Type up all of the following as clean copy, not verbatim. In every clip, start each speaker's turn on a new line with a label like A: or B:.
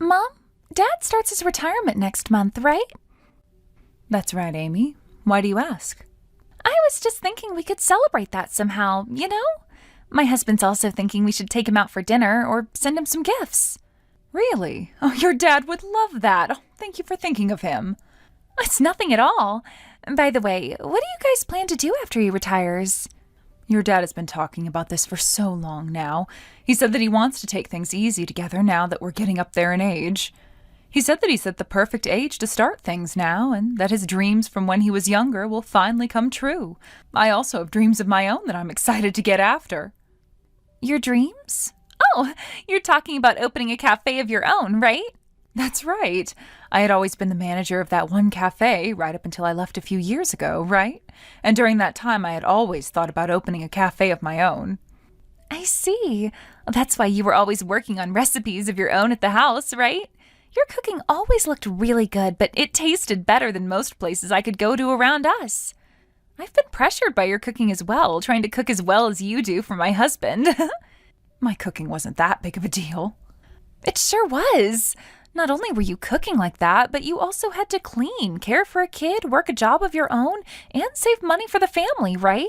A: Mom, Dad starts his retirement next month, right?
B: That's right, Amy. Why do you ask?
A: I was just thinking we could celebrate that somehow, you know? My husband's also thinking we should take him out for dinner or send him some gifts.
B: Really? Oh, your dad would love that. Oh, thank you for thinking of him.
A: It's nothing at all. By the way, what do you guys plan to do after he retires?
B: Your dad has been talking about this for so long now. He said that he wants to take things easy together now that we're getting up there in age. He said that he's at the perfect age to start things now, and that his dreams from when he was younger will finally come true. I also have dreams of my own that I'm excited to get after.
A: Your dreams? Oh, you're talking about opening a cafe of your own, right?
B: That's right. I had always been the manager of that one cafe right up until I left a few years ago, right? And during that time, I had always thought about opening a cafe of my own.
A: I see. That's why you were always working on recipes of your own at the house, right? Your cooking always looked really good, but it tasted better than most places I could go to around us. I've been pressured by your cooking as well, trying to cook as well as you do for my husband.
B: My cooking wasn't that big of a deal.
A: It sure was. Not only were you cooking like that, but you also had to clean, care for a kid, work a job of your own, and save money for the family, right?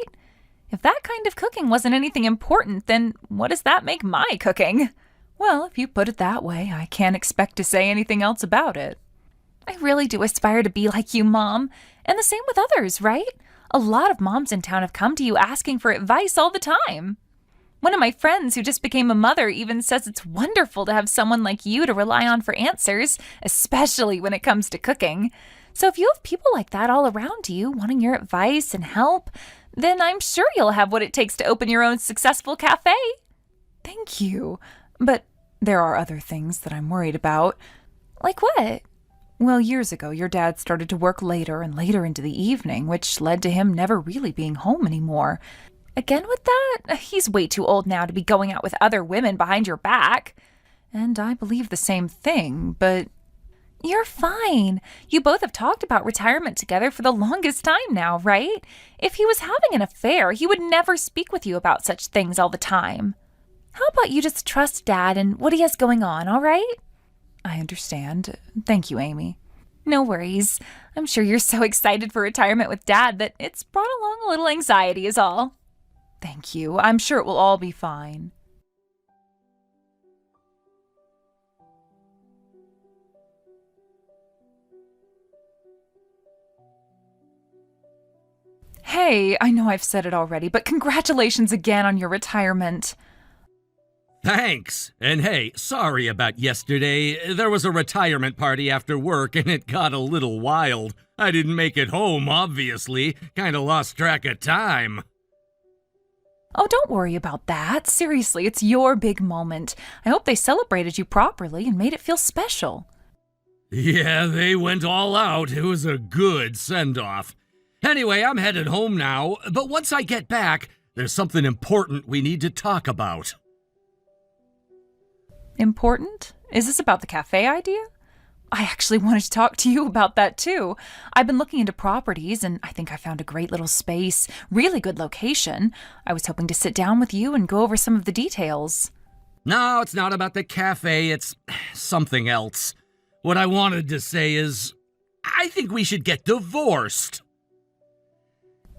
A: If that kind of cooking wasn't anything important, then what does that make my cooking?
B: Well, if you put it that way, I can't expect to say anything else about it.
A: I really do aspire to be like you, Mom. And the same with others, right? A lot of moms in town have come to you asking for advice all the time. One of my friends who just became a mother even says it's wonderful to have someone like you to rely on for answers, especially when it comes to cooking. So if you have people like that all around you wanting your advice and help, then I'm sure you'll have what it takes to open your own successful cafe.
B: Thank you. But there are other things that I'm worried about.
A: Like what?
B: Well, years ago, your dad started to work later and later into the evening, which led to him never really being home anymore.
A: Again with that? He's way too old now to be going out with other women behind your back.
B: And I believe the same thing, but...
A: You're fine. You both have talked about retirement together for the longest time now, right? If he was having an affair, he would never speak with you about such things all the time. How about you just trust Dad and what he has going on, all right?
B: I understand. Thank you, Amy.
A: No worries. I'm sure you're so excited for retirement with Dad that it's brought along a little anxiety is all.
B: Thank you. I'm sure it will all be fine. Hey, I know I've said it already, but congratulations again on your retirement.
C: Thanks. And hey, sorry about yesterday. There was a retirement party after work and it got a little wild. I didn't make it home, obviously. Kinda lost track of time.
B: Oh, don't worry about that. Seriously, it's your big moment. I hope they celebrated you properly and made it feel special.
C: Yeah, they went all out. It was a good send-off. Anyway, I'm headed home now, but once I get back, there's something important we need to talk about.
B: Important? Is this about the cafe idea? I actually wanted to talk to you about that too. I've been looking into properties and I think I found a great little space, really good location. I was hoping to sit down with you and go over some of the details.
C: No, it's not about the cafe, it's something else. What I wanted to say is, I think we should get divorced.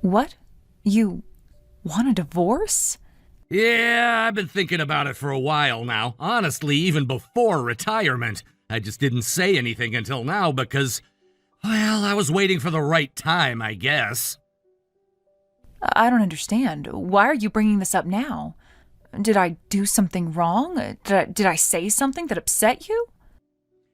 B: What? You want a divorce?
C: Yeah, I've been thinking about it for a while now. Honestly, even before retirement. I just didn't say anything until now because, well, I was waiting for the right time, I guess.
B: I don't understand. Why are you bringing this up now? Did I do something wrong? Did I say something that upset you?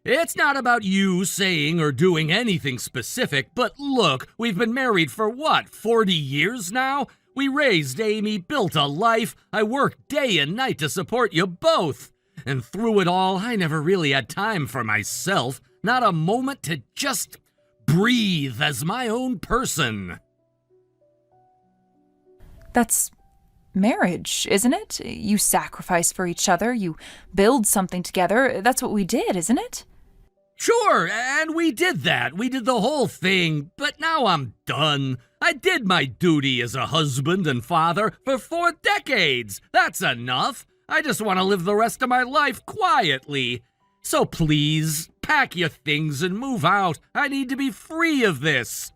C: It's not about you saying or doing anything specific, but look, we've been married for what, 40 years now? We raised Amy, built a life. I worked day and night to support you both. And through it all, I never really had time for myself. Not a moment to just breathe as my own person.
B: That's marriage, isn't it? You sacrifice for each other. You build something together. That's what we did, isn't it?
C: Sure, and we did that. We did the whole thing, but now I'm done. I did my duty as a husband and father for 4 decades. That's enough. I just want to live the rest of my life quietly. So please, pack your things and move out. I need to be free of this.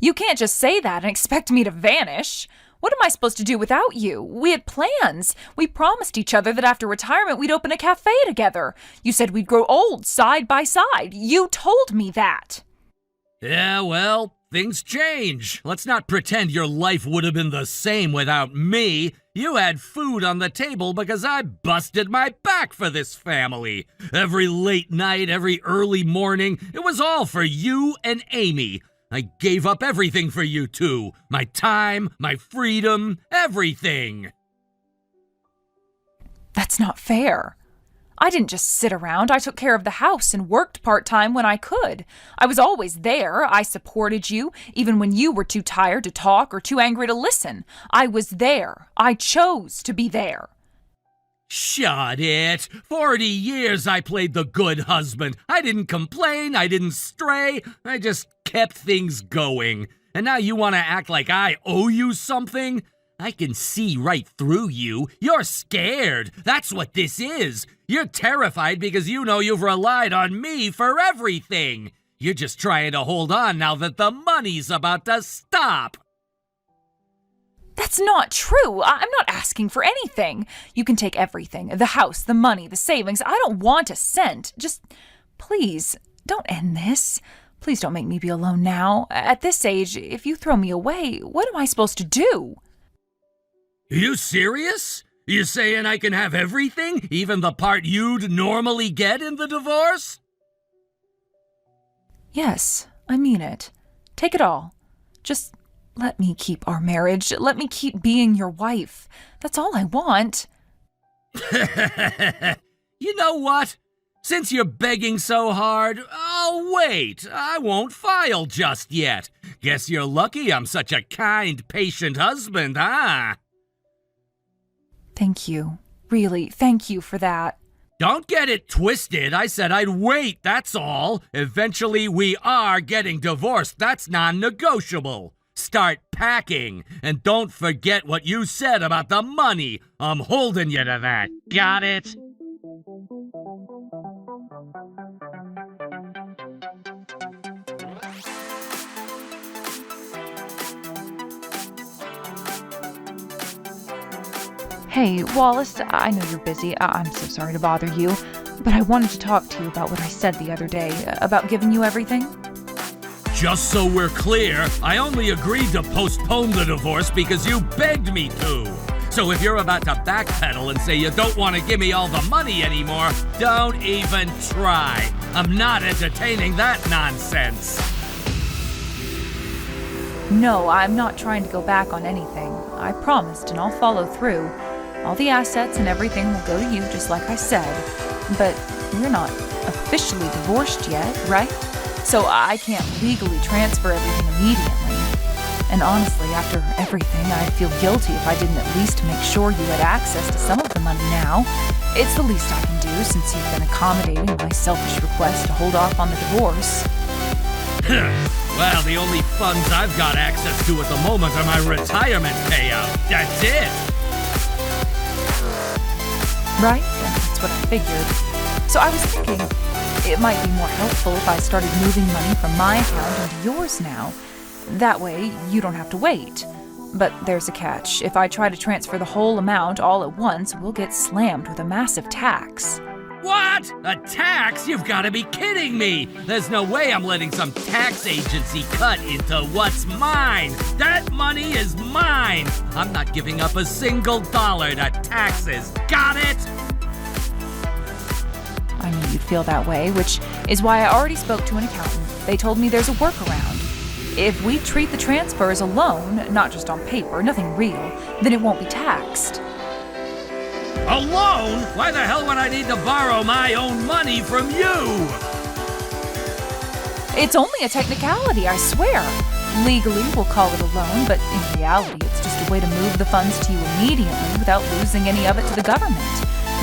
A: You can't just say that and expect me to vanish. What am I supposed to do without you? We had plans. We promised each other that after retirement we'd open a cafe together. You said we'd grow old side by side. You told me that.
C: Yeah, well, things change. Let's not pretend your life would have been the same without me. You had food on the table because I busted my back for this family. Every late night, every early morning, it was all for you and Amy. I gave up everything for you two. My time, my freedom, everything.
A: That's not fair. I didn't just sit around. I took care of the house and worked part-time when I could. I was always there. I supported you, even when you were too tired to talk or too angry to listen. I was there. I chose to be there.
C: Shut it. 40 years I played the good husband. I didn't complain. I didn't stray. I just kept things going. And now you want to act like I owe you something? I can see right through you. You're scared. That's what this is. You're terrified because you know you've relied on me for everything. You're just trying to hold on now that the money's about to stop.
A: That's not true. I'm not asking for anything. You can take everything. The house, the money, the savings. I don't want a cent. Just, please, don't end this. Please don't make me be alone now. At this age, if you throw me away, what am I supposed to do?
C: Are you serious? You saying I can have everything? Even the part you'd normally get in the divorce?
A: Yes, I mean it. Take it all. Just let me keep our marriage. Let me keep being your wife. That's all I want.
C: You know what? Since you're begging so hard, I'll wait. I won't file just yet. Guess you're lucky I'm such a kind, patient husband, huh?
A: Thank you. Really, thank you for that.
C: Don't get it twisted. I said I'd wait, that's all. Eventually, we are getting divorced. That's non-negotiable. Start packing. And don't forget what you said about the money. I'm holding you to that. Got it?
A: Hey, Wallace, I know you're busy. I'm so sorry to bother you, but I wanted to talk to you about what I said the other day, about giving you everything.
C: Just so we're clear, I only agreed to postpone the divorce because you begged me to. So if you're about to backpedal and say you don't want to give me all the money anymore, don't even try. I'm not entertaining that nonsense.
A: No, I'm not trying to go back on anything. I promised, and I'll follow through. All the assets and everything will go to you, just like I said. But you're not officially divorced yet, right? So I can't legally transfer everything immediately. And honestly, after everything, I'd feel guilty if I didn't at least make sure you had access to some of the money now. It's the least I can do since you've been accommodating my selfish request to hold off on the divorce.
C: Well, the only funds I've got access to at the moment are my retirement payout. That's it.
A: Right? That's what I figured. So I was thinking it might be more helpful if I started moving money from my account into yours now. That way, you don't have to wait. But there's a catch. If I try to transfer the whole amount all at once, we'll get slammed with a massive tax.
C: What? A tax? You've got to be kidding me! There's no way I'm letting some tax agency cut into what's mine! That money is mine! I'm not giving up a single dollar to taxes! Got it?
A: I knew you'd feel that way, which is why I already spoke to an accountant. They told me there's a workaround. If we treat the transfer as a loan, not just on paper, nothing real, then it won't be taxed.
C: A loan? Why the hell would I need to borrow my own money from you?
A: It's only a technicality, I swear. Legally, we'll call it a loan, but in reality, it's just a way to move the funds to you immediately without losing any of it to the government.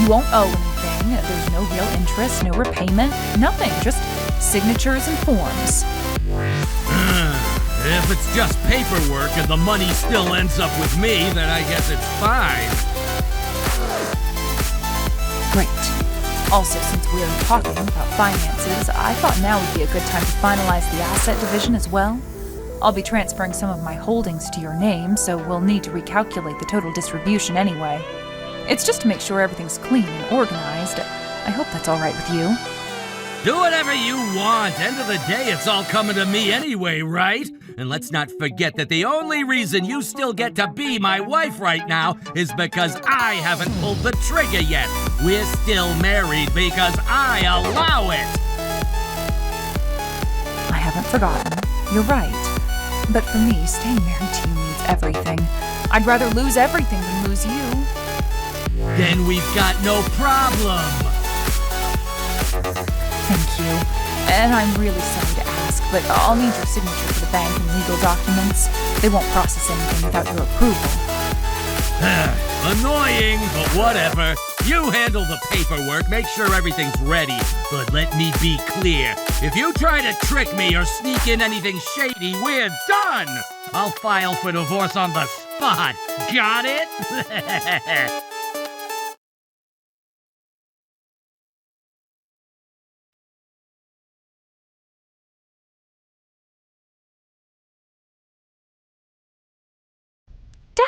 A: You won't owe anything. There's no real interest, no repayment, nothing. Just signatures and forms.
C: If it's just paperwork and the money still ends up with me, then I guess it's fine.
B: Great. Also, since we're talking about finances, I thought now would be a good time to finalize the asset division as well. I'll be transferring some of my holdings to your name, so we'll need to recalculate the total distribution anyway. It's just to make sure everything's clean and organized. I hope that's all right with you.
C: Do whatever you want. End of the day, it's all coming to me anyway, right? And let's not forget that the only reason you still get to be my wife right now is because I haven't pulled the trigger yet. We're still married because I allow it.
B: I haven't forgotten. You're right. But for me, staying married to you means everything. I'd rather lose everything than lose you.
C: Then we've got no problem.
B: Thank you. And I'm really sorry to ask, but I'll need your signature for the bank and legal documents. They won't process anything without your approval.
C: Annoying, but whatever. You handle the paperwork, make sure everything's ready. But let me be clear. If you try to trick me or sneak in anything shady, we're done! I'll file for divorce on the spot. Got it?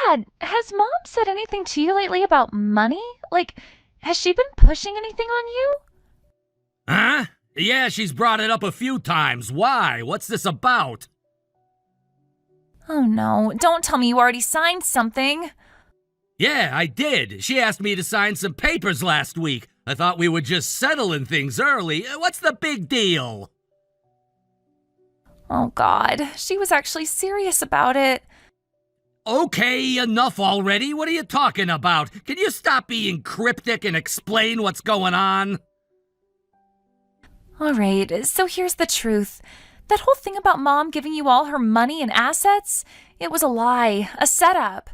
A: Dad, has Mom said anything to you lately about money? Like, has she been pushing anything on you?
C: Huh? Yeah, she's brought it up a few times. Why? What's this about?
A: Oh no, don't tell me you already signed something.
C: Yeah, I did. She asked me to sign some papers last week. I thought we were just settling things early. What's the big deal?
A: Oh God, she was actually serious about it.
C: Okay, enough already. What are you talking about? Can you stop being cryptic and explain what's going on?
A: All right, so here's the truth. That whole thing about Mom giving you all her money and assets, it was a lie, a setup.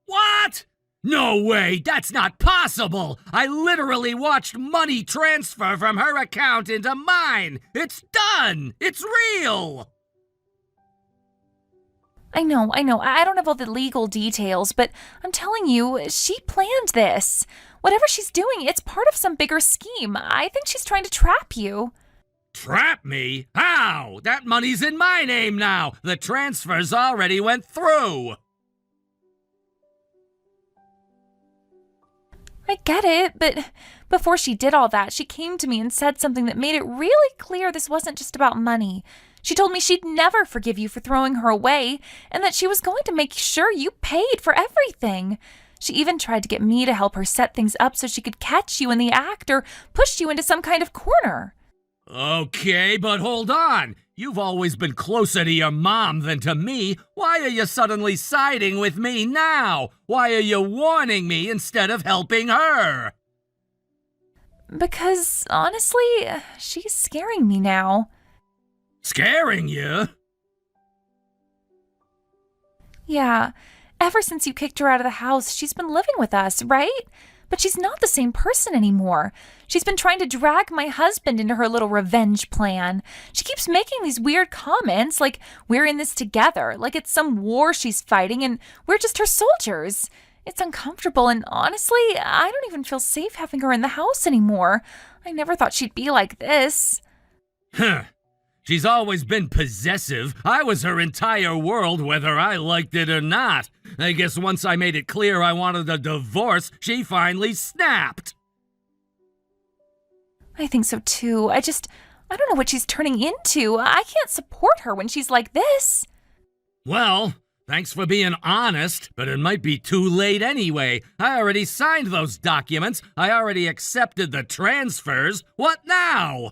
C: What? No way, that's not possible. I literally watched money transfer from her account into mine. It's done. It's real.
A: I know. I don't have all the legal details, but I'm telling you, she planned this. Whatever she's doing, it's part of some bigger scheme. I think she's trying to trap you.
C: Trap me? How? That money's in my name now. The transfers already went through.
A: I get it, but before she did all that, she came to me and said something that made it really clear this wasn't just about money. She told me she'd never forgive you for throwing her away, and that she was going to make sure you paid for everything. She even tried to get me to help her set things up so she could catch you in the act or push you into some kind of corner.
C: Okay, but hold on. You've always been closer to your mom than to me. Why are you suddenly siding with me now? Why are you warning me instead of helping her?
A: Because, honestly, she's scaring me now.
C: Scaring you?
A: Yeah, ever since you kicked her out of the house, she's been living with us, right? But she's not the same person anymore. She's been trying to drag my husband into her little revenge plan. She keeps making these weird comments, like we're in this together, like it's some war she's fighting and we're just her soldiers. It's uncomfortable, and honestly, I don't even feel safe having her in the house anymore. I never thought she'd be like this.
C: Huh. She's always been possessive. I was her entire world, whether I liked it or not. I guess once I made it clear I wanted a divorce, she finally snapped.
A: I think so too. I don't know what she's turning into. I can't support her when she's like this.
C: Well, thanks for being honest, but it might be too late anyway. I already signed those documents. I already accepted the transfers. What now?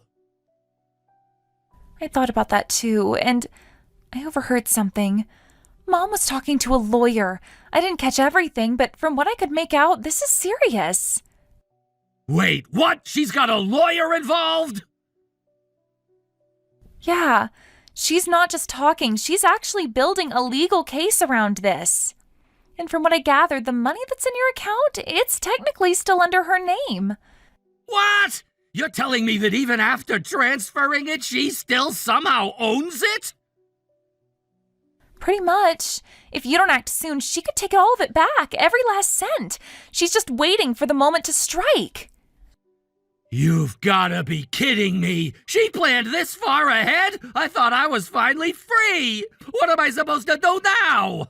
A: I thought about that too, and I overheard something. Mom was talking to a lawyer. I didn't catch everything, but from what I could make out, this is serious.
C: Wait, what? She's got a lawyer involved?
A: Yeah, she's not just talking. She's actually building a legal case around this. And from what I gathered, the money that's in your account, it's technically still under her name.
C: What? You're telling me that even after transferring it, she still somehow owns it?
A: Pretty much. If you don't act soon, she could take all of it back, every last cent. She's just waiting for the moment to strike.
C: You've gotta be kidding me! She planned this far ahead? I thought I was finally free! What am I supposed to do now?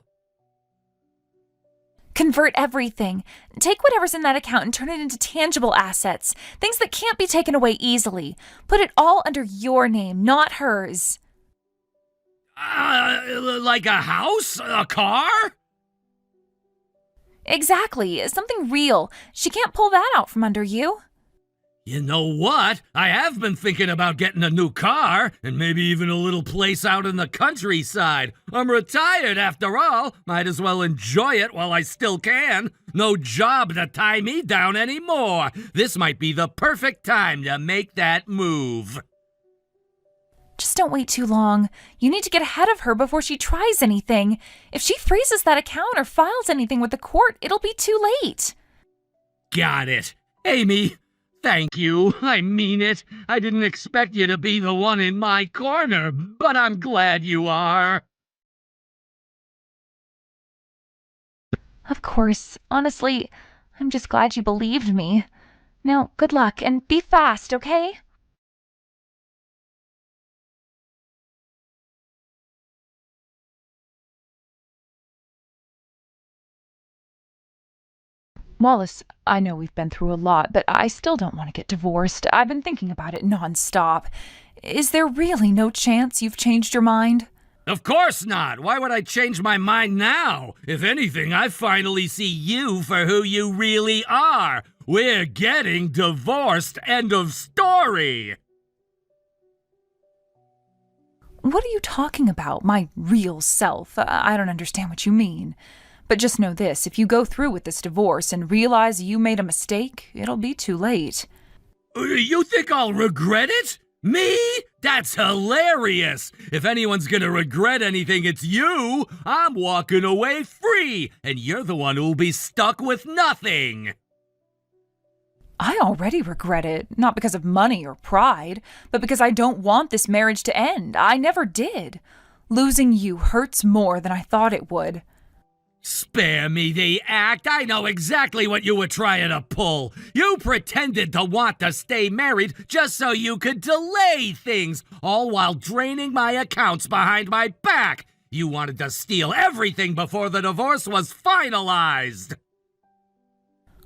A: Convert everything. Take whatever's in that account and turn it into tangible assets, things that can't be taken away easily. Put it all under your name, not hers.
C: Like a house? A car?
A: Exactly, something real. She can't pull that out from under you.
C: You know what? I have been thinking about getting a new car, and maybe even a little place out in the countryside. I'm retired after all. Might as well enjoy it while I still can. No job to tie me down anymore. This might be the perfect time to make that move.
A: Just don't wait too long. You need to get ahead of her before she tries anything. If she freezes that account or files anything with the court, it'll be too late.
C: Got it. Amy, thank you. I mean it. I didn't expect you to be the one in my corner, but I'm glad you are.
A: Of course. Honestly, I'm just glad you believed me. Now, good luck and be fast, okay?
B: Wallace, I know we've been through a lot, but I still don't want to get divorced. I've been thinking about it nonstop. Is there really no chance you've changed your mind?
C: Of course not. Why would I change my mind now? If anything, I finally see you for who you really are. We're getting divorced. End of story.
B: What are you talking about? My real self? I don't understand what you mean. But just know this, if you go through with this divorce and realize you made a mistake, it'll be too late.
C: You think I'll regret it? Me? That's hilarious! If anyone's gonna regret anything, it's you! I'm walking away free, and you're the one who'll be stuck with nothing!
B: I already regret it, not because of money or pride, but because I don't want this marriage to end. I never did. Losing you hurts more than I thought it would.
C: Spare me the act. I know exactly what you were trying to pull. You pretended to want to stay married just so you could delay things, all while draining my accounts behind my back. You wanted to steal everything before the divorce was finalized.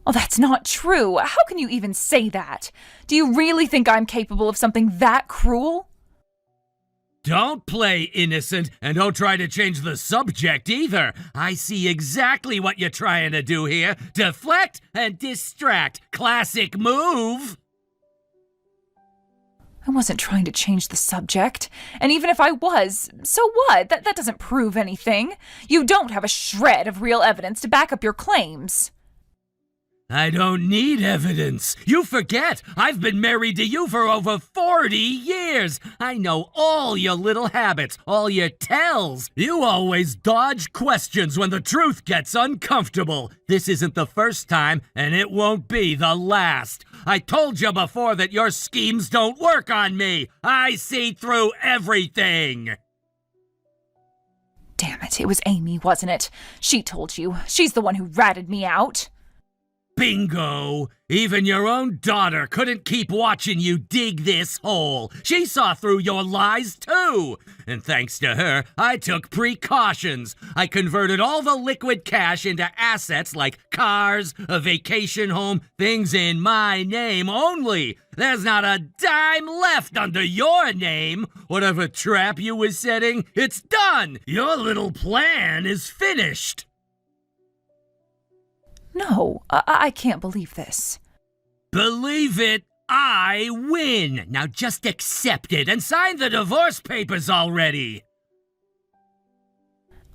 B: Oh, that's not true. How can you even say that? Do you really think I'm capable of something that cruel?
C: Don't play innocent, and don't try to change the subject either. I see exactly what you're trying to do here. Deflect and distract. Classic move.
B: I wasn't trying to change the subject. And even if I was, so what? That doesn't prove anything. You don't have a shred of real evidence to back up your claims.
C: I don't need evidence. You forget, I've been married to you for over 40 years. I know all your little habits, all your tells. You always dodge questions when the truth gets uncomfortable. This isn't the first time, and it won't be the last. I told you before that your schemes don't work on me. I see through everything.
B: Damn it, it was Amy, wasn't it? She told you. She's the one who ratted me out.
C: Bingo! Even your own daughter couldn't keep watching you dig this hole. She saw through your lies too. And thanks to her, I took precautions. I converted all the liquid cash into assets like cars, a vacation home, things in my name only. There's not a dime left under your name. Whatever trap you were setting, it's done. Your little plan is finished.
B: No, I can't believe this.
C: Believe it, I win. Now just accept it and sign the divorce papers already.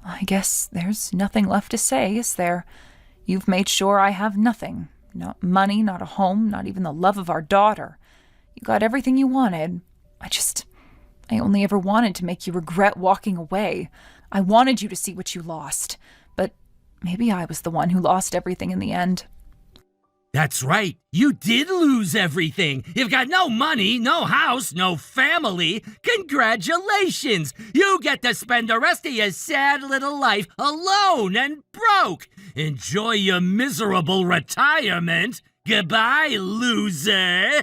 B: I guess there's nothing left to say, is there? You've made sure I have nothing. Not money, not a home, not even the love of our daughter. You got everything you wanted. I only ever wanted to make you regret walking away. I wanted you to see what you lost. But maybe I was the one who lost everything in the end.
C: That's right. You did lose everything. You've got no money, no house, no family. Congratulations. You get to spend the rest of your sad little life alone and broke. Enjoy your miserable retirement. Goodbye, loser.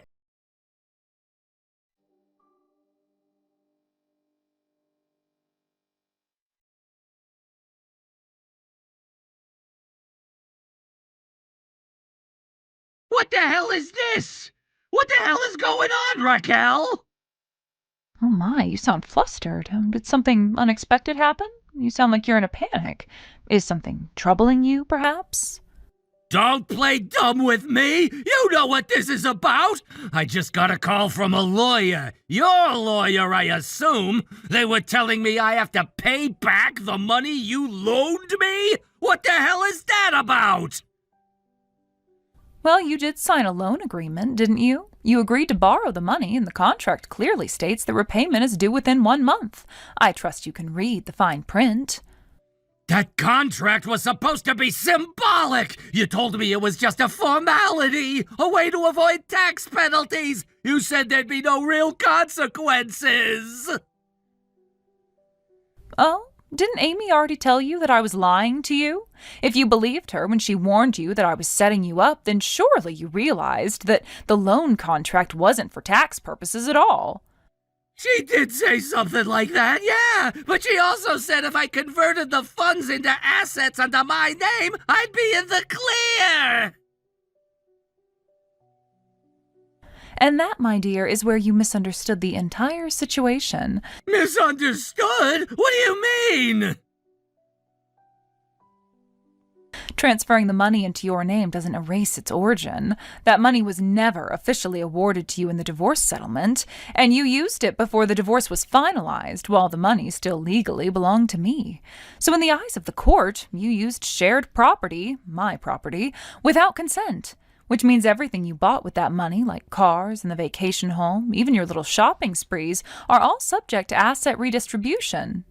C: What the hell is this? What the hell is going on, Raquel?
B: Oh my, you sound flustered. Did something unexpected happen? You sound like you're in a panic. Is something troubling you, perhaps?
C: Don't play dumb with me! You know what this is about! I just got a call from a lawyer. Your lawyer, I assume. They were telling me I have to pay back the money you loaned me? What the hell is that about?
B: Well, you did sign a loan agreement, didn't you? You agreed to borrow the money, and the contract clearly states that repayment is due within 1 month. I trust you can read the fine print.
C: That contract was supposed to be symbolic! You told me it was just a formality, a way to avoid tax penalties! You said there'd be no real consequences!
B: Oh, didn't Amy already tell you that I was lying to you? If you believed her when she warned you that I was setting you up, then surely you realized that the loan contract wasn't for tax purposes at all.
C: She did say something like that, yeah, but she also said if I converted the funds into assets under my name, I'd be in the clear!
B: And that, my dear, is where you misunderstood the entire situation.
C: Misunderstood? What do you mean?
B: Transferring the money into your name doesn't erase its origin. That money was never officially awarded to you in the divorce settlement, and you used it before the divorce was finalized, while the money still legally belonged to me. So in the eyes of the court, you used shared property, my property, without consent, which means everything you bought with that money, like cars and the vacation home, even your little shopping sprees, are all subject to asset redistribution.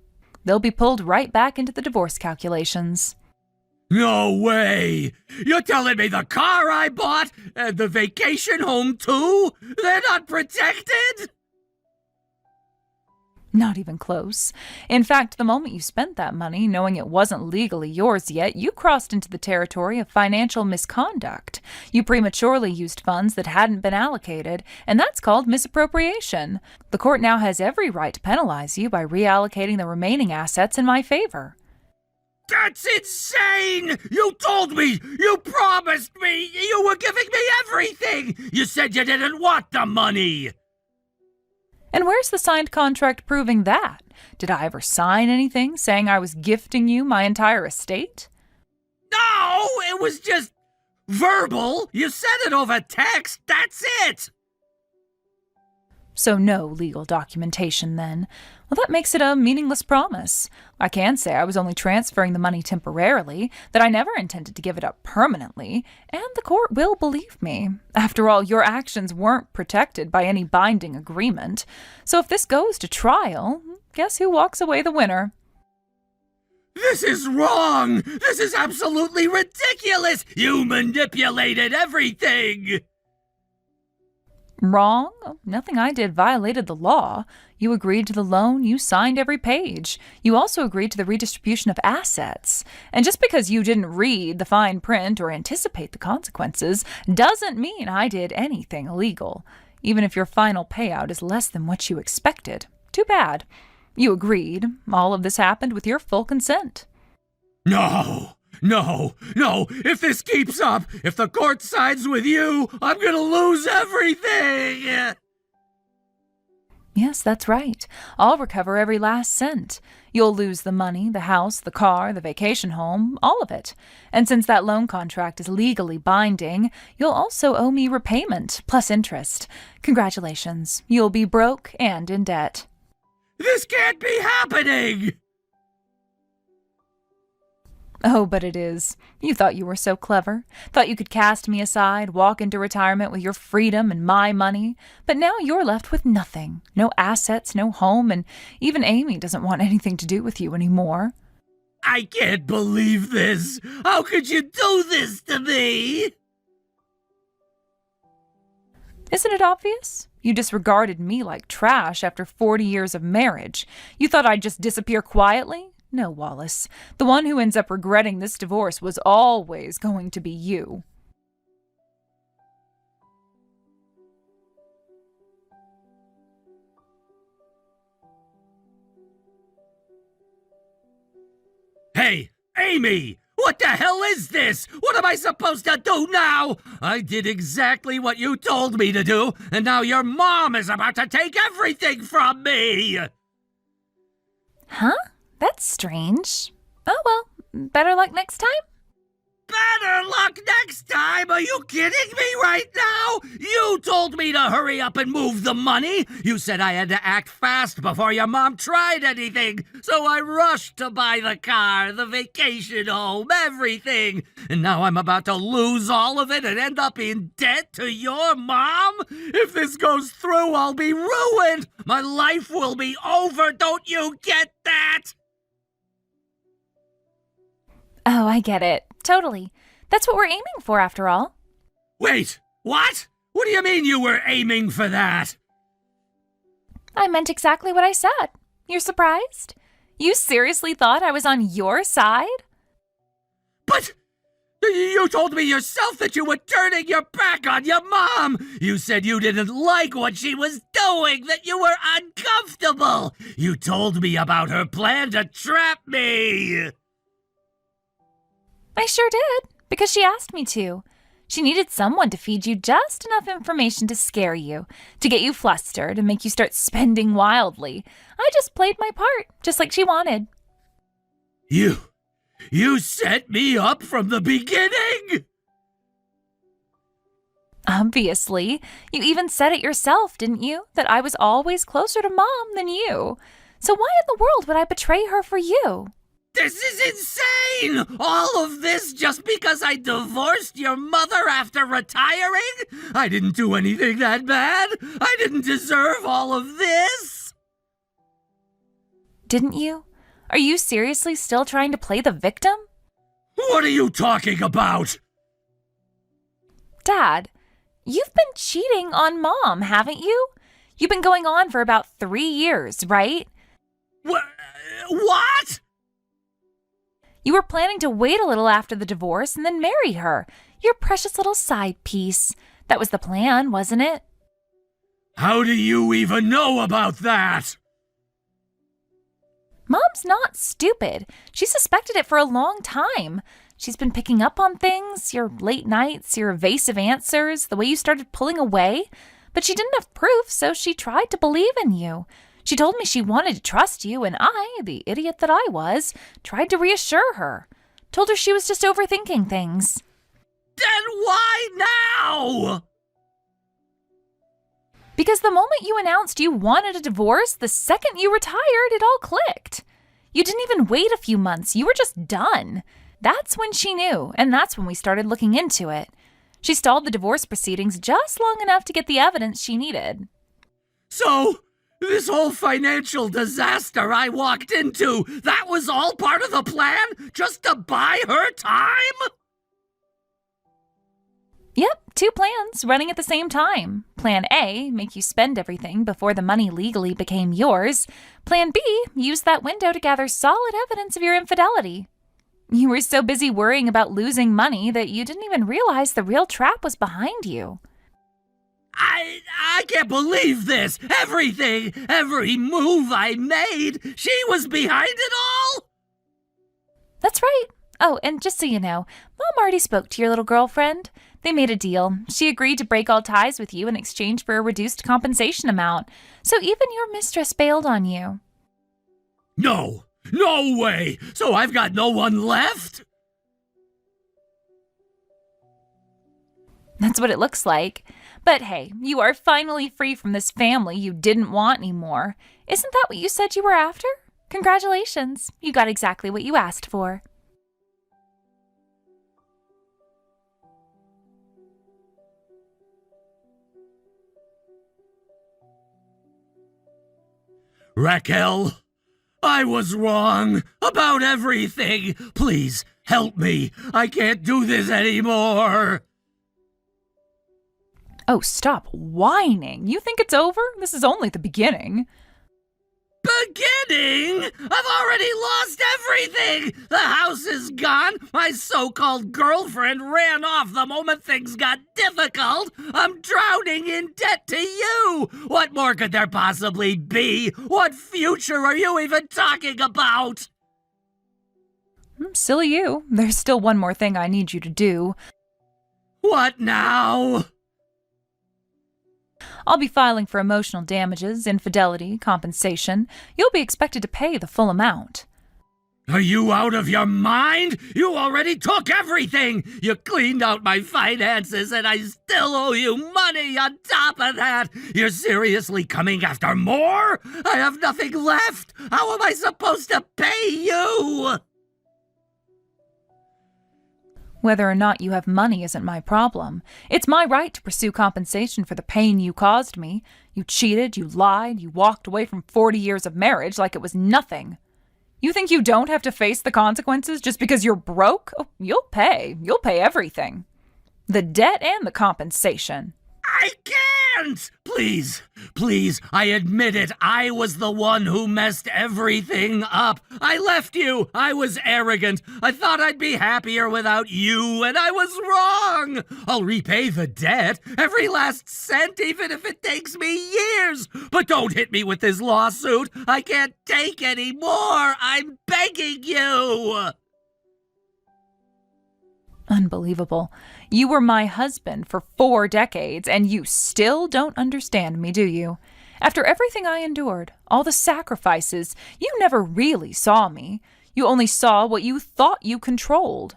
B: They'll be pulled right back into the divorce calculations.
C: No way! You're telling me the car I bought and the vacation home too? They're not protected?
B: Not even close. In fact, the moment you spent that money, knowing it wasn't legally yours yet, you crossed into the territory of financial misconduct. You prematurely used funds that hadn't been allocated, and that's called misappropriation. The court now has every right to penalize you by reallocating the remaining assets in my favor.
C: That's insane! You told me! You promised me! You were giving me everything! You said you didn't want the money!
B: And where's the signed contract proving that? Did I ever sign anything saying I was gifting you my entire estate?
C: No! It was just verbal! You said it over text! That's it!
B: So no legal documentation, then. Well, that makes it a meaningless promise. I can say I was only transferring the money temporarily, that I never intended to give it up permanently, and the court will believe me. After all, your actions weren't protected by any binding agreement. So if this goes to trial, guess who walks away the winner?
C: This is wrong! This is absolutely ridiculous! You manipulated everything!
B: Wrong? Nothing I did violated the law. You agreed to the loan, you signed every page. You also agreed to the redistribution of assets. And just because you didn't read the fine print or anticipate the consequences doesn't mean I did anything illegal, even if your final payout is less than what you expected. Too bad. You agreed. All of this happened with your full consent.
C: No! No! No! If this keeps up, if the court sides with you, I'm gonna lose everything!
B: Yes, that's right. I'll recover every last cent. You'll lose the money, the house, the car, the vacation home, all of it. And since that loan contract is legally binding, you'll also owe me repayment, plus interest. Congratulations. You'll be broke and in debt.
C: This can't be happening!
B: Oh, but it is. You thought you were so clever. Thought you could cast me aside, walk into retirement with your freedom and my money. But now you're left with nothing. No assets, no home, and even Amy doesn't want anything to do with you anymore.
C: I can't believe this! How could you do this to me?
B: Isn't it obvious? You disregarded me like trash after 40 years of marriage. You thought I'd just disappear quietly? No, Wallace. The one who ends up regretting this divorce was always going to be you.
C: Hey, Amy! What the hell is this? What am I supposed to do now? I did exactly what you told me to do, and now your mom is about to take everything from me!
A: Huh? That's strange. Oh well, better luck next time?
C: Better luck next time! Are you kidding me right now? You told me to hurry up and move the money. You said I had to act fast before your mom tried anything. So I rushed to buy the car, the vacation home, everything. And now I'm about to lose all of it and end up in debt to your mom? If this goes through, I'll be ruined. My life will be over. Don't you get that?
A: Oh, I get it. Totally. That's what we're aiming for, after all.
C: Wait, what? What do you mean you were aiming for that?
A: I meant exactly what I said. You're surprised? You seriously thought I was on your side?
C: But you told me yourself that you were turning your back on your mom. You said you didn't like what she was doing, that you were uncomfortable. You told me about her plan to trap me.
A: I sure did, because she asked me to. She needed someone to feed you just enough information to scare you, to get you flustered and make you start spending wildly. I just played my part, just like she wanted.
C: You set me up from the beginning?
A: Obviously. You even said it yourself, didn't you? That I was always closer to Mom than you. So why in the world would I betray her for you?
C: This is insane! All of this just because I divorced your mother after retiring? I didn't do anything that bad. I didn't deserve all of this.
A: Didn't you? Are you seriously still trying to play the victim?
C: What are you talking about?
A: Dad, you've been cheating on Mom, haven't you? You've been going on for about 3 years, right?
C: What?
A: You were planning to wait a little after the divorce and then marry her. Your precious little side piece. That was the plan, wasn't it?
C: How do you even know about that?
A: Mom's not stupid. She suspected it for a long time. She's been picking up on things, your late nights, your evasive answers, the way you started pulling away. But she didn't have proof, so she tried to believe in you. She told me she wanted to trust you, and I, the idiot that I was, tried to reassure her. Told her she was just overthinking things.
C: Then why now?
A: Because the moment you announced you wanted a divorce, the second you retired, it all clicked. You didn't even wait a few months. You were just done. That's when she knew, and that's when we started looking into it. She stalled the divorce proceedings just long enough to get the evidence she needed.
C: So, this whole financial disaster I walked into, that was all part of the plan? Just to buy her time?
A: Yep, 2 plans running at the same time. Plan A, make you spend everything before the money legally became yours. Plan B, use that window to gather solid evidence of your infidelity. You were so busy worrying about losing money that you didn't even realize the real trap was behind you.
C: I can't believe this! Everything, every move I made, she was behind it all?
A: That's right. Oh, and just so you know, Mom already spoke to your little girlfriend. They made a deal. She agreed to break all ties with you in exchange for a reduced compensation amount. So even your mistress bailed on you.
C: No way! So I've got no one left?
A: That's what it looks like. But hey, you are finally free from this family you didn't want anymore. Isn't that what you said you were after? Congratulations. You got exactly what you asked for.
C: Raquel, I was wrong about everything. Please, help me. I can't do this anymore.
B: Oh, stop whining. You think it's over? This is only the beginning.
C: Beginning? I've already lost everything! The house is gone, my so-called girlfriend ran off the moment things got difficult, I'm drowning in debt to you! What more could there possibly be? What future are you even talking about?
B: Silly you. There's still one more thing I need you to do.
C: What now?
B: I'll be filing for emotional damages, infidelity, compensation. You'll be expected to pay the full amount.
C: Are you out of your mind? You already took everything! You cleaned out my finances and I still owe you money on top of that! You're seriously coming after more? I have nothing left! How am I supposed to pay you?
B: Whether or not you have money isn't my problem. It's my right to pursue compensation for the pain you caused me. You cheated, you lied, you walked away from 40 years of marriage like it was nothing. You think you don't have to face the consequences just because you're broke? Oh, you'll pay. You'll pay everything. The debt and the compensation.
C: I can't! Please, I admit it. I was the one who messed everything up. I left you. I was arrogant. I thought I'd be happier without you, and I was wrong. I'll repay the debt, every last cent, even if it takes me years. But don't hit me with this lawsuit. I can't take any more. I'm begging you.
B: Unbelievable. You were my husband for 4 decades, and you still don't understand me, do you? After everything I endured, all the sacrifices, you never really saw me. You only saw what you thought you controlled.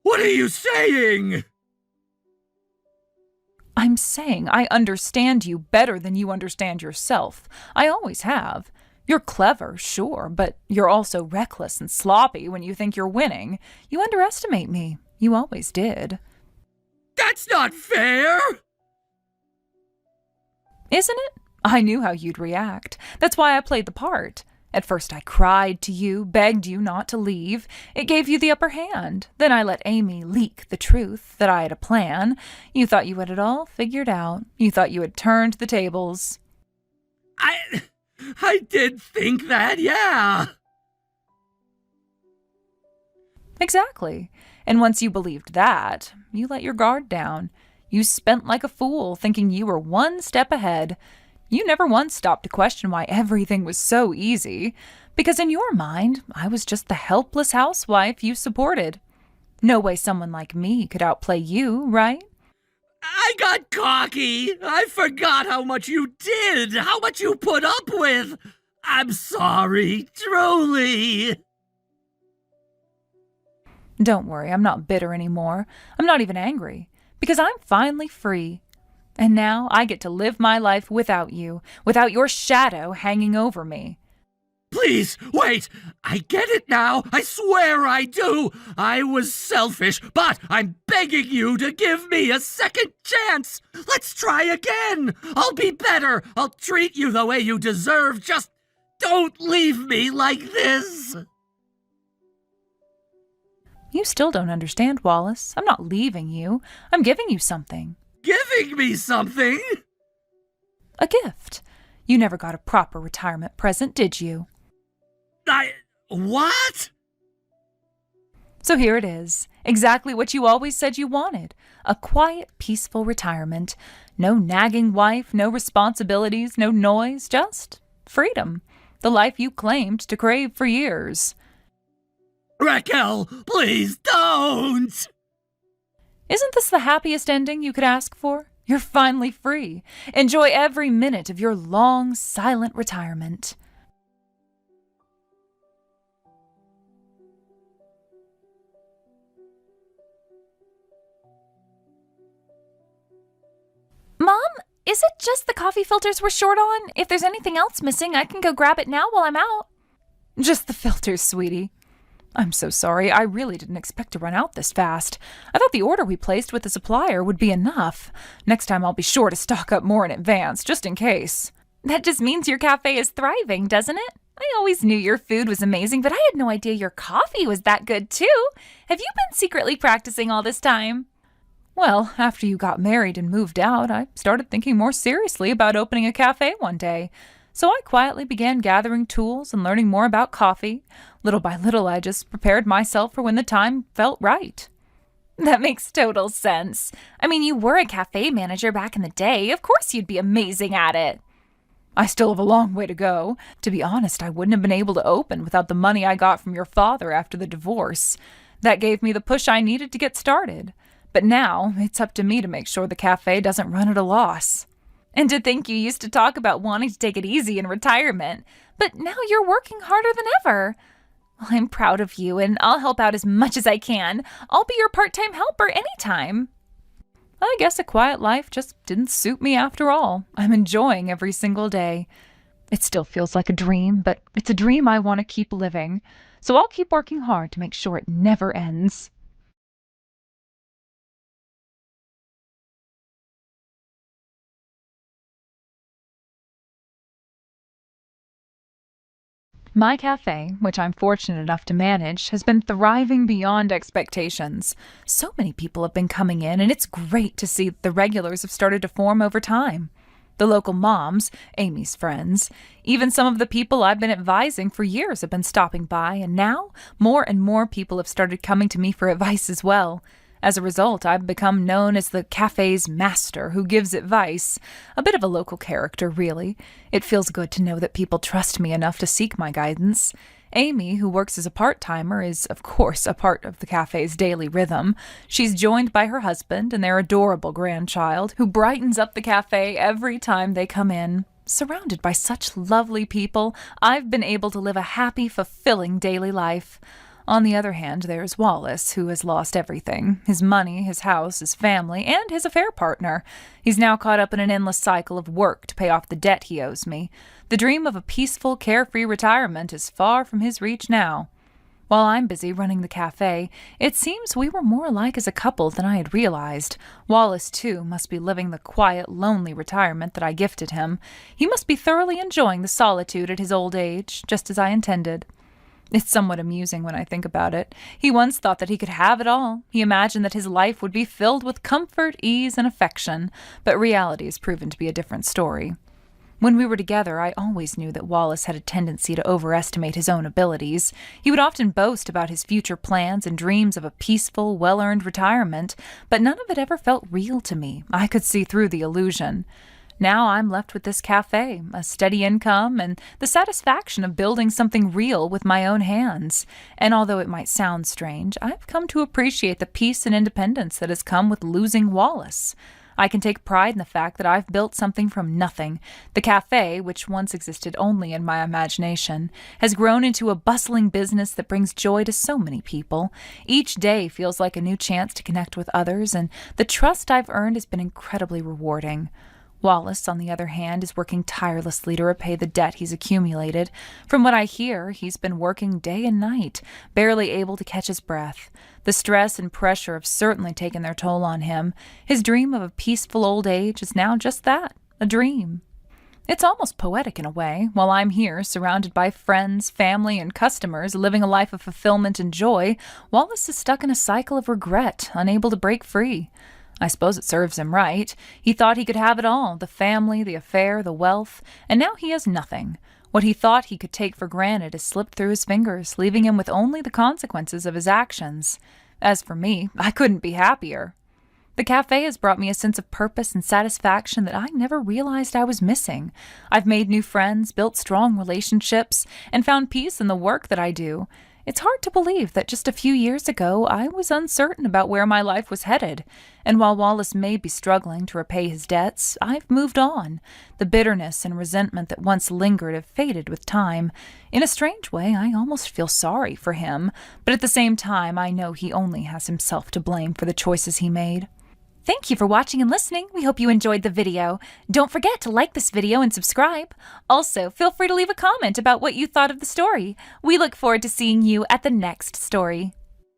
C: What are you saying?
B: I'm saying I understand you better than you understand yourself. I always have. You're clever, sure, but you're also reckless and sloppy when you think you're winning. You underestimate me. You always did.
C: That's not fair!
B: Isn't it? I knew how you'd react. That's why I played the part. At first I cried to you, begged you not to leave. It gave you the upper hand. Then I let Amy leak the truth, that I had a plan. You thought you had it all figured out. You thought you had turned the tables.
C: I did think that, yeah.
B: Exactly. And once you believed that, you let your guard down. You spent like a fool, thinking you were one step ahead. You never once stopped to question why everything was so easy. Because in your mind, I was just the helpless housewife you supported. No way someone like me could outplay you, right?
C: I got cocky. I forgot how much you did, how much you put up with. I'm sorry, truly.
B: Don't worry, I'm not bitter anymore. I'm not even angry, because I'm finally free. And now I get to live my life without you, without your shadow hanging over me.
C: Please, wait! I get it now! I swear I do! I was selfish, but I'm begging you to give me a second chance! Let's try again! I'll be better! I'll treat you the way you deserve! Just don't leave me like this!
B: You still don't understand, Wallace. I'm not leaving you. I'm giving you something.
C: Giving me something?
B: A gift. You never got a proper retirement present, did you?
C: What?
B: So here it is. Exactly what you always said you wanted. A quiet, peaceful retirement. No nagging wife, no responsibilities, no noise, just freedom. The life you claimed to crave for years.
C: Raquel, please don't!
B: Isn't this the happiest ending you could ask for? You're finally free. Enjoy every minute of your long, silent retirement.
A: Mom, is it just the coffee filters we're short on? If there's anything else missing, I can go grab it now while I'm out.
B: Just the filters, sweetie. I'm so sorry. I really didn't expect to run out this fast. I thought the order we placed with the supplier would be enough. Next time I'll be sure to stock up more in advance, just in case.
A: That just means your cafe is thriving, doesn't it? I always knew your food was amazing, but I had no idea your coffee was that good, too. Have you been secretly practicing all this time?
B: Well, after you got married and moved out, I started thinking more seriously about opening a cafe one day. So I quietly began gathering tools and learning more about coffee. Little by little, I just prepared myself for when the time felt right.
A: That makes total sense. I mean, you were a cafe manager back in the day. Of course you'd be amazing at it.
B: I still have a long way to go. To be honest, I wouldn't have been able to open without the money I got from your father after the divorce. That gave me the push I needed to get started. But now, it's up to me to make sure the cafe doesn't run at a loss.
A: And to think you used to talk about wanting to take it easy in retirement, but now you're working harder than ever. Well, I'm proud of you, and I'll help out as much as I can. I'll be your part-time helper anytime.
B: I guess a quiet life just didn't suit me after all. I'm enjoying every single day. It still feels like a dream, but it's a dream I want to keep living. So I'll keep working hard to make sure it never ends. My cafe, which I'm fortunate enough to manage, has been thriving beyond expectations. So many people have been coming in, and it's great to see that the regulars have started to form over time. The local moms, Amy's friends, even some of the people I've been advising for years have been stopping by, and now more and more people have started coming to me for advice as well. As a result, I've become known as the cafe's master who gives advice. A bit of a local character, really. It feels good to know that people trust me enough to seek my guidance. Amy, who works as a part-timer, is, of course, a part of the cafe's daily rhythm. She's joined by her husband and their adorable grandchild, who brightens up the cafe every time they come in. Surrounded by such lovely people, I've been able to live a happy, fulfilling daily life. On the other hand, there's Wallace, who has lost everything. His money, his house, his family, and his affair partner. He's now caught up in an endless cycle of work to pay off the debt he owes me. The dream of a peaceful, carefree retirement is far from his reach now. While I'm busy running the cafe, it seems we were more alike as a couple than I had realized. Wallace, too, must be living the quiet, lonely retirement that I gifted him. He must be thoroughly enjoying the solitude at his old age, just as I intended. It's somewhat amusing when I think about it. He once thought that he could have it all. He imagined that his life would be filled with comfort, ease, and affection, but reality has proven to be a different story. When we were together, I always knew that Wallace had a tendency to overestimate his own abilities. He would often boast about his future plans and dreams of a peaceful, well-earned retirement, but none of it ever felt real to me. I could see through the illusion. Now I'm left with this cafe, a steady income, and the satisfaction of building something real with my own hands. And although it might sound strange, I've come to appreciate the peace and independence that has come with losing Wallace. I can take pride in the fact that I've built something from nothing. The cafe, which once existed only in my imagination, has grown into a bustling business that brings joy to so many people. Each day feels like a new chance to connect with others, and the trust I've earned has been incredibly rewarding. Wallace, on the other hand, is working tirelessly to repay the debt he's accumulated. From what I hear, he's been working day and night, barely able to catch his breath. The stress and pressure have certainly taken their toll on him. His dream of a peaceful old age is now just that, a dream. It's almost poetic in a way. While I'm here, surrounded by friends, family, and customers, living a life of fulfillment and joy, Wallace is stuck in a cycle of regret, unable to break free. I suppose it serves him right. He thought he could have it all, the family, the affair, the wealth, and now he has nothing. What he thought he could take for granted has slipped through his fingers, leaving him with only the consequences of his actions. As for me, I couldn't be happier. The cafe has brought me a sense of purpose and satisfaction that I never realized I was missing. I've made new friends, built strong relationships, and found peace in the work that I do. It's hard to believe that just a few years ago I was uncertain about where my life was headed, and while Wallace may be struggling to repay his debts, I've moved on. The bitterness and resentment that once lingered have faded with time. In a strange way, I almost feel sorry for him, but at the same time I know he only has himself to blame for the choices he made.
A: Thank you for watching and listening. We hope you enjoyed the video. Don't forget to like this video and subscribe. Also, feel free to leave a comment about what you thought of the story. We look forward to seeing you at the next story.